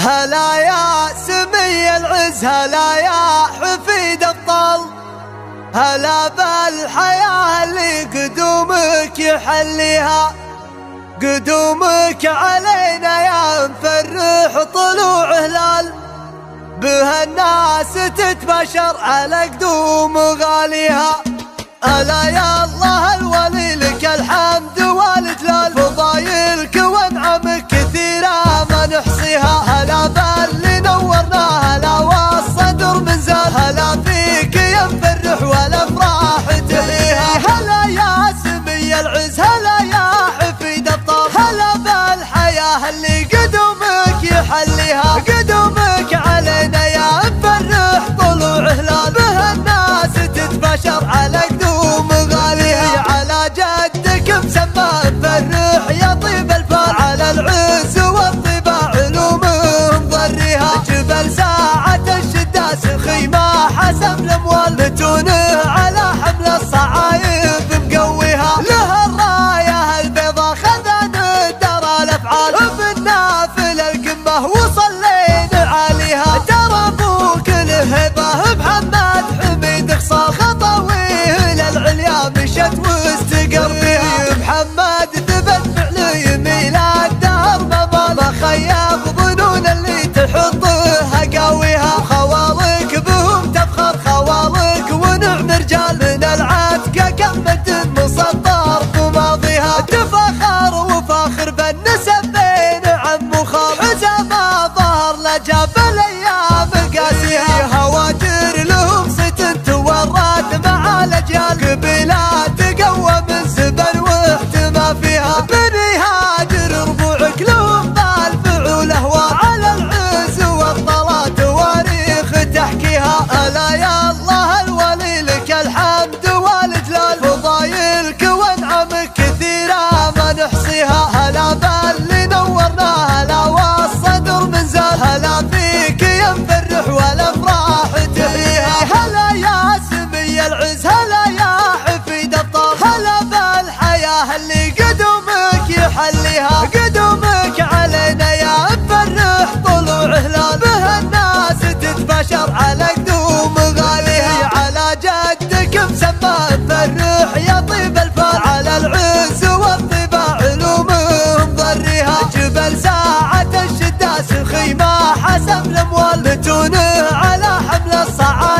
هلا يا سمي العز، هلا يا حفيد الطل، هلا بالحياة اللي قدومك يحليها. قدومك علينا يا مفرح طلوع هلال، بها الناس تتبشر على قدوم غاليها. هلا يا الله الولي لك الحمد والجلال، فضايلك وانعمك كثيرة ما نحصيها. هلا باللي نورنا، هلا والصدر منزال، هلا فيك يا مفرح والافراح تليها. هلا يا سمي العز، هلا يا حفيد الطل، هلا بالحياة اللي قدومك يحليها. قدومك علينا يا مفرح طلوع هلال، بها الناس تتبشر على قدوم غاليها. على جدك مسمى مفرح يا طيب الفال، على العز والطباع علومهم ضريها. جبل ساعة الشداس خيمة حسب الاموال، متونه على حمل الصعايب مقويها. لها الراية البيضاء خذان درى الافعال، بالنافل القمة وصلينا عليها. ترى ابوك الهبة محمد حميد خصال، خطويه للعليا مشت واستقر فيها. محمد ثبت فعل يميل الدهر ما خيب ظنون اللي تحطها قاويها. خوالك بهم تفخر خوالك ونعم رجال، من العتكة كم مد مسطر في ماضيها. تفخر وفاخر بالنسب بين عم وخال، حزام ظهر لجاب الايام قاسيها. هواجر لهم ست تورات مع الاجيال، قبيلات تقوى من زبن واحتمى فيها. بني هاجر ربوعك لهم بالفعول اهوال، على العز والطلات تواريخ تحكيها. هلا يا الله الولي لك الحمد والجلال، فضايلك وانعمك كثيرة ما نحصيها. هلا باللي نورنا، هلا والصدر منزال، هلا فيك يا مفرح والافراح تليها. هلا يا سمي العز، هلا يا حفيد الطل، هلا بالحياة اللي قدومك يحليها. قدومك علينا يا مفرح طلوع هلال، بها الناس تتبشر على قدوم غاليها. على جدك مسمى مفرح يا طيب الفال، على العز والطباع علومهم ضريها. جبل ساعة الشداس خيمة حسب الاموال، متونه على حمل الصعاب